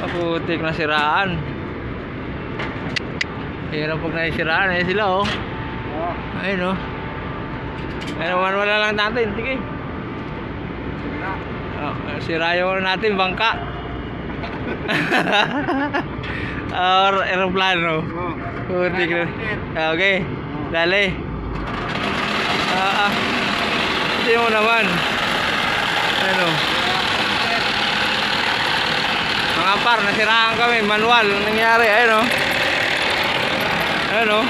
Putik na siraan. Hirap pag naisiraan. Ayan sila oh. Ayun oh. Ayun, wala lang natin. Sige. Oh, sira yung natin bangka. Or aeroplano. Putik na. Okay. Dali. Hindi mo naman. Ano? Mga par, nasiraan kami. Manual. Anong nangyari? Ayun o. Ayun o.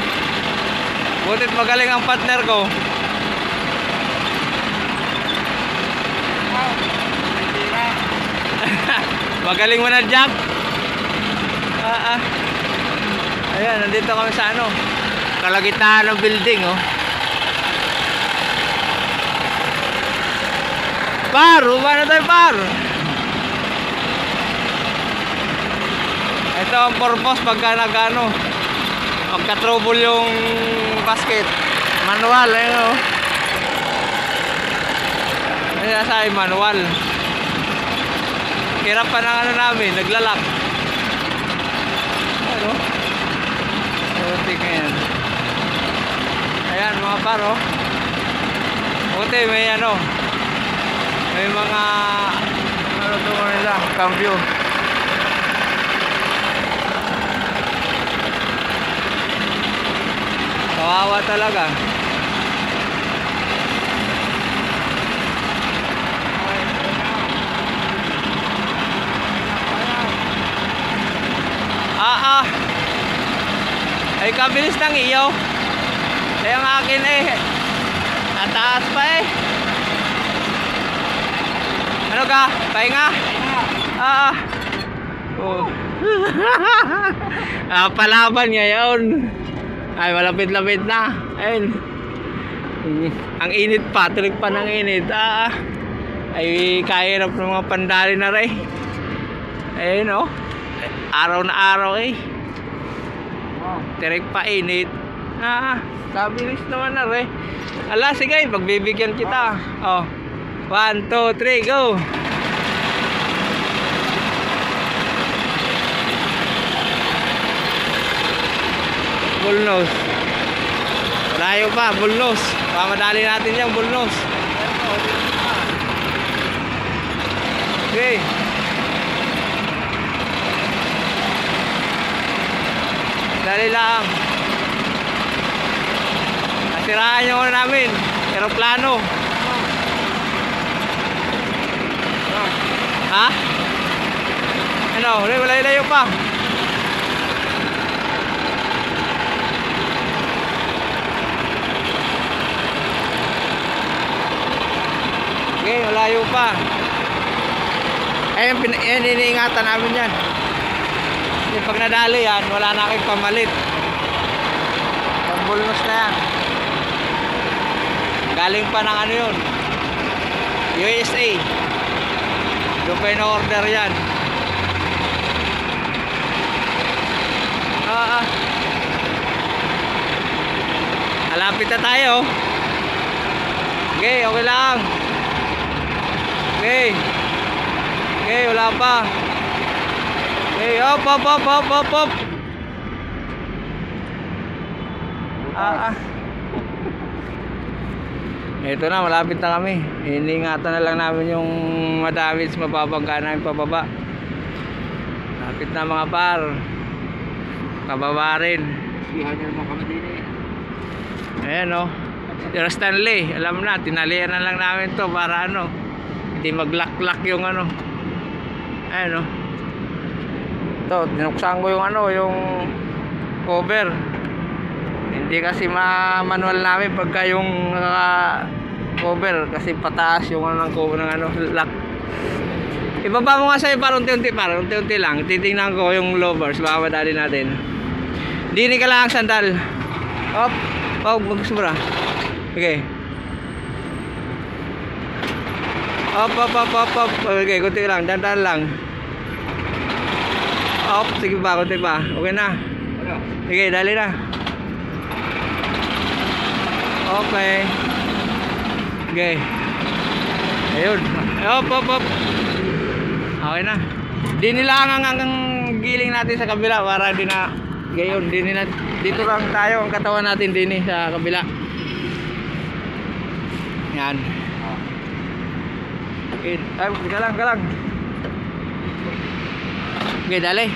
Butit magaling ang partner ko. Magaling mo na, Jack. Ayan, nandito kami sa ano, kalagitnaan ng building oh. Par, uba na tayo par. Ito ang purpose pagka nagano, magka-trouble yung basket. Manual, ayun oh. Ayan sa manual. Hirap pa ng ano namin, naglalak. Ano? Buti nga yan. Ayan mga paro. Buti may ano, may mga ano ito nila, cambio. Kawawa talaga. Ay kabilis ng iyo. Ay ang akin eh nataas pa eh. Ano ka? Pahinga? Oh. Palaban ngayon. Ay malapit-lapit na. Ayun. Ang init pa, tulig pa ng init. Ay kahirap ng mga pandali na rin. Ayun oh. Araw na araw eh. Direk pa init. Kabilis naman na rin. Ala, sige, pagbibigyan kita. Oh. 1, 2, 3, go. Bullnose. Layo pa, bullnose. Pamadali natin yung bullnose. Okay. Dali lang. Nasiraan yung ano namin, aeroplano. Ha? Ano? Layo pa. Okay, malayo pa. Ayan, iniingatan namin yan. Kasi pag nadali yan, wala na aking pamalit. Pambulnos na yan. Galing pa ng ano yun, USA. Doon pa in-order yan. Malapit na tayo. Okay, okay lang. Okay. Okay, wala pa. Okay, hop. Ito na, malapit na kami. Iniingatan na lang namin yung madamage mababangga namin pababa. Malapit na mga par. Pababa rin. Ihan nyo naman kami din eh. Ayan o. Pero Stanley, alam na, tinalian na lang namin to para ano, hindi maglak-lak yung ano. Ayan o. Ito, dinuksan ko yung ano, yung cover. Hindi kasi manual namin pagka yung cover, kasi pataas yung ano ng cover ng ano, lock. Ibaba mo nga sa'yo para unti-unti lang. Titingnan ko yung lowers, baka madali natin. Dini ka lang ang sandal. Hop, magsumura. Okay. Hop. Okay, kunti lang, dandan lang. Hop, sige pa, kunti pa. Okay na. Okay, dali na. Okay. Okay. Ayun. Hop. Okay na. Dinilangan ang giling natin sa kabila para di na gayon. Dito lang tayo ang katawan natin din sa kabila. Yan. Okay, ay, galang. Okay, dali.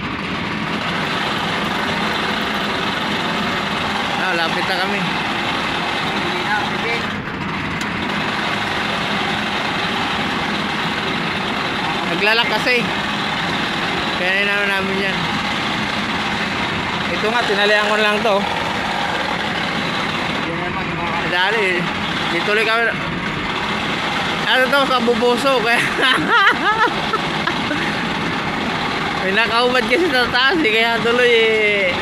Lapit na kami. Hindi na, bibig. Naglalak kasi. Kaya namin yan. Ito nga, tinalian ko lang to. Yan naman, mga Dali. Dito ulit kami. Ano to, kabubuso. Kaya may nakaubad kasi sa taas eh. Kaya tuloy eh.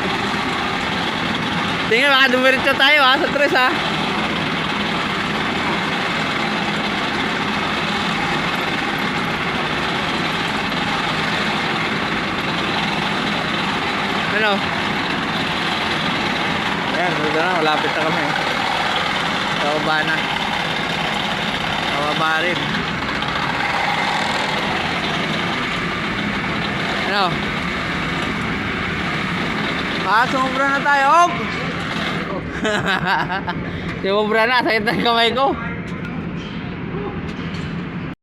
Tingnan, baka dumiritso tayo ha, sa tres ha. Ano? Ayan, dito na, malapit na kami. Pababa na. Pababa rin. Ano? Sumubra na tayo, Og! Sumubra na, sakit na yung kamay ko.